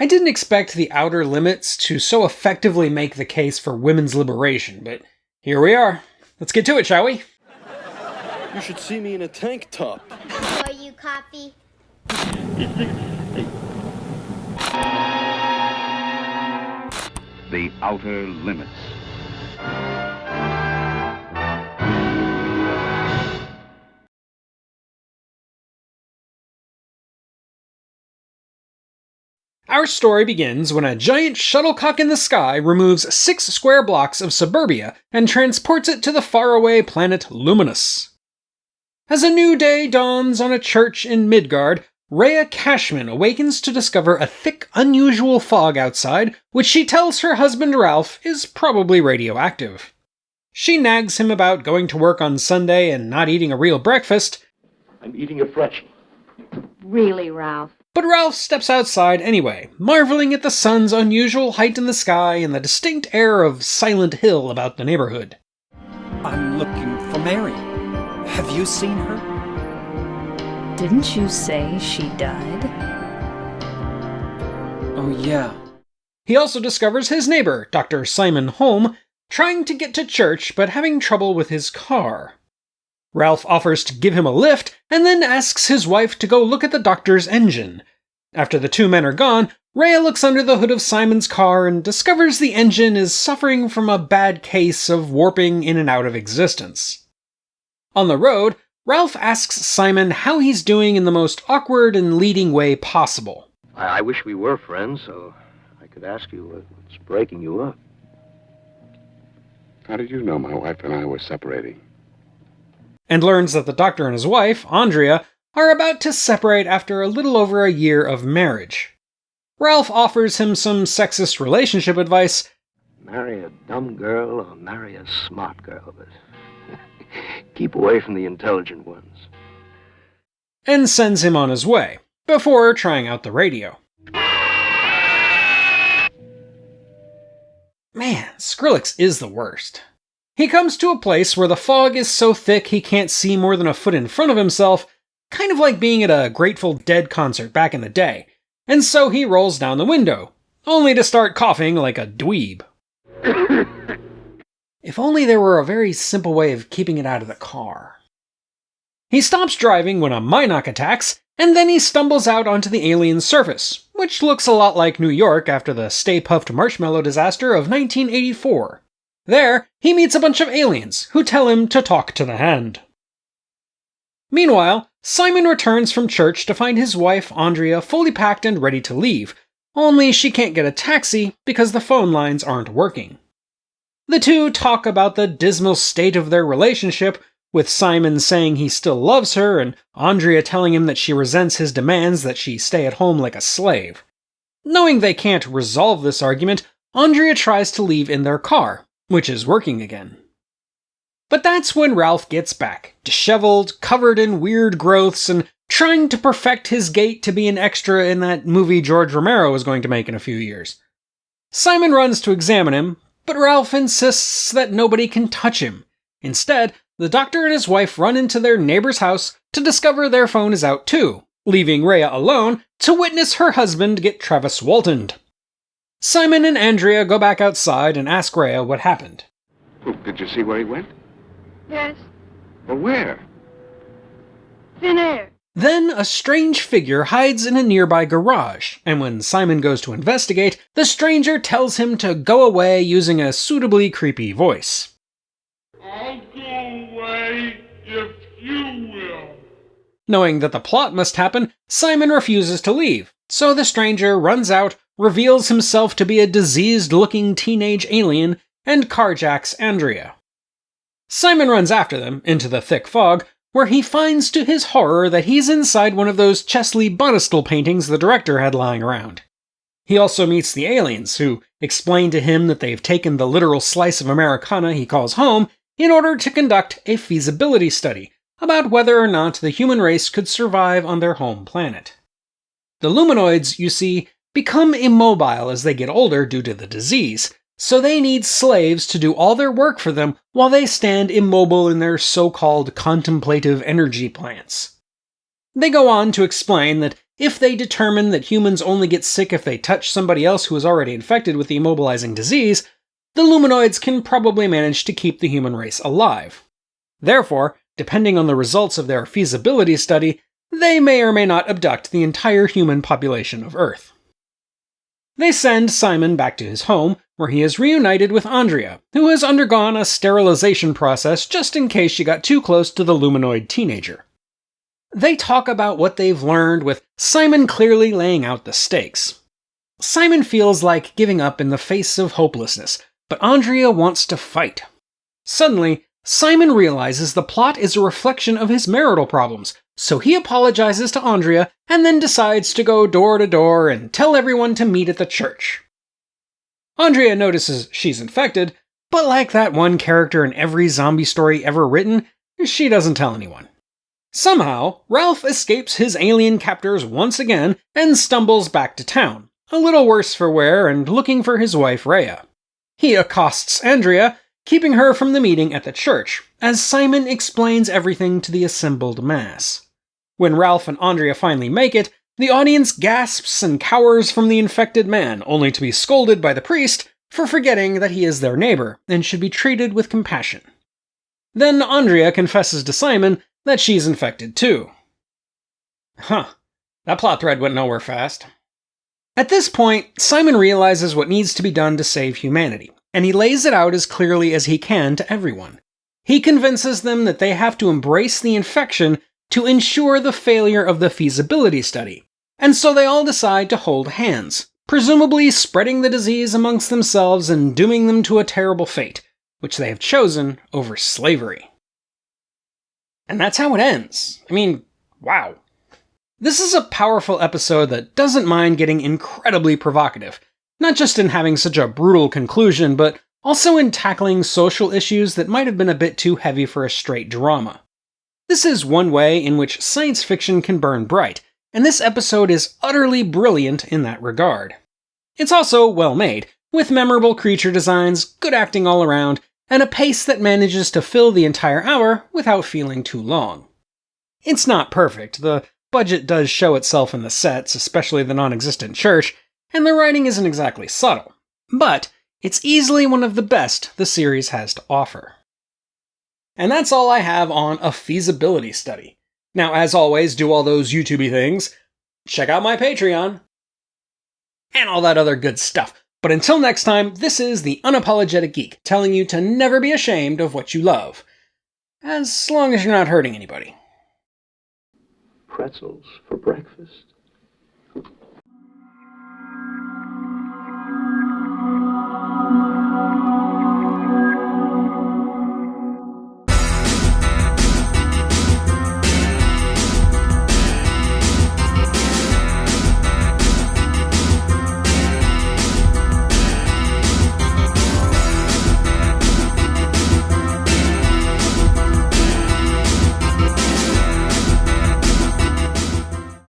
I didn't expect the Outer Limits to so effectively make the case for women's liberation, but here we are. Let's get to it, shall we? You should see me in a tank top. Are you coffee? The Outer Limits. Our story begins when a giant shuttlecock in the sky removes 6 square blocks of suburbia and transports it to the faraway planet Luminous. As a new day dawns on a church in Midgard, Rhea Cashman awakens to discover a thick, unusual fog outside, which she tells her husband Ralph is probably radioactive. She nags him about going to work on Sunday and not eating a real breakfast. I'm eating a fresh. Really, Ralph? But Ralph steps outside anyway, marveling at the sun's unusual height in the sky and the distinct air of Silent Hill about the neighborhood. I'm looking for Mary. Have you seen her? Didn't you say she died? Oh, yeah. He also discovers his neighbor, Dr. Simon Holm, trying to get to church but having trouble with his car. Ralph offers to give him a lift, and then asks his wife to go look at the doctor's engine. After the two men are gone, Rhea looks under the hood of Simon's car and discovers the engine is suffering from a bad case of warping in and out of existence. On the road, Ralph asks Simon how he's doing in the most awkward and leading way possible. I wish we were friends, so I could ask you what's breaking you up. How did you know my wife and I were separating? And learns that the doctor and his wife, Andrea, are about to separate after a little over a year of marriage. Ralph offers him some sexist relationship advice. Marry a dumb girl or marry a smart girl, but keep away from the intelligent ones. And sends him on his way, before trying out the radio. Man, Skrillex is the worst. He comes to a place where the fog is so thick he can't see more than a foot in front of himself, kind of like being at a Grateful Dead concert back in the day, and so he rolls down the window, only to start coughing like a dweeb. If only there were a very simple way of keeping it out of the car. He stops driving when a Minoc attacks, and then he stumbles out onto the alien surface, which looks a lot like New York after the Stay Puft Marshmallow disaster of 1984. There, he meets a bunch of aliens, who tell him to talk to the hand. Meanwhile, Simon returns from church to find his wife, Andrea, fully packed and ready to leave, only she can't get a taxi because the phone lines aren't working. The two talk about the dismal state of their relationship, with Simon saying he still loves her and Andrea telling him that she resents his demands that she stay at home like a slave. Knowing they can't resolve this argument, Andrea tries to leave in their car, which is working again. But that's when Ralph gets back, disheveled, covered in weird growths, and trying to perfect his gait to be an extra in that movie George Romero is going to make in a few years. Simon runs to examine him, but Ralph insists that nobody can touch him. Instead, the doctor and his wife run into their neighbor's house to discover their phone is out too, leaving Rhea alone to witness her husband get Travis Waltoned. Simon and Andrea go back outside and ask Rhea what happened. Did you see where he went? Yes. Well, where? Thin air. Then a strange figure hides in a nearby garage, and when Simon goes to investigate, the stranger tells him to go away using a suitably creepy voice. I'll go away if you will. Knowing that the plot must happen, Simon refuses to leave, so the stranger runs out, reveals himself to be a diseased-looking teenage alien, and carjacks Andrea. Simon runs after them, into the thick fog, where he finds to his horror that he's inside one of those Chesley Bonestell paintings the director had lying around. He also meets the aliens, who explain to him that they've taken the literal slice of Americana he calls home in order to conduct a feasibility study about whether or not the human race could survive on their home planet. The Luminoids, you see, become immobile as they get older due to the disease, so they need slaves to do all their work for them while they stand immobile in their so-called contemplative energy plants. They go on to explain that if they determine that humans only get sick if they touch somebody else who is already infected with the immobilizing disease, the Luminoids can probably manage to keep the human race alive. Therefore, depending on the results of their feasibility study, they may or may not abduct the entire human population of Earth. They send Simon back to his home, where he is reunited with Andrea, who has undergone a sterilization process just in case she got too close to the Luminoid teenager. They talk about what they've learned, with Simon clearly laying out the stakes. Simon feels like giving up in the face of hopelessness, but Andrea wants to fight. Suddenly, Simon realizes the plot is a reflection of his marital problems, so he apologizes to Andrea and then decides to go door to door and tell everyone to meet at the church. Andrea notices she's infected, but like that one character in every zombie story ever written, she doesn't tell anyone. Somehow, Ralph escapes his alien captors once again and stumbles back to town, a little worse for wear and looking for his wife Rhea. He accosts Andrea, keeping her from the meeting at the church, as Simon explains everything to the assembled mass. When Ralph and Andrea finally make it, the audience gasps and cowers from the infected man, only to be scolded by the priest for forgetting that he is their neighbor and should be treated with compassion. Then Andrea confesses to Simon that she's infected too. That plot thread went nowhere fast. At this point, Simon realizes what needs to be done to save humanity, and he lays it out as clearly as he can to everyone. He convinces them that they have to embrace the infection to ensure the failure of the feasibility study, and so they all decide to hold hands, presumably spreading the disease amongst themselves and dooming them to a terrible fate, which they have chosen over slavery. And that's how it ends. I mean, wow. This is a powerful episode that doesn't mind getting incredibly provocative, not just in having such a brutal conclusion, but also in tackling social issues that might have been a bit too heavy for a straight drama. This is one way in which science fiction can burn bright, and this episode is utterly brilliant in that regard. It's also well made, with memorable creature designs, good acting all around, and a pace that manages to fill the entire hour without feeling too long. It's not perfect, the budget does show itself in the sets, especially the non-existent church, and the writing isn't exactly subtle, but it's easily one of the best the series has to offer. And that's all I have on a feasibility study. Now, as always, do all those YouTubey things, check out my Patreon, and all that other good stuff. But until next time, this is the Unapologetic Geek, telling you to never be ashamed of what you love. As long as you're not hurting anybody. Pretzels for breakfast?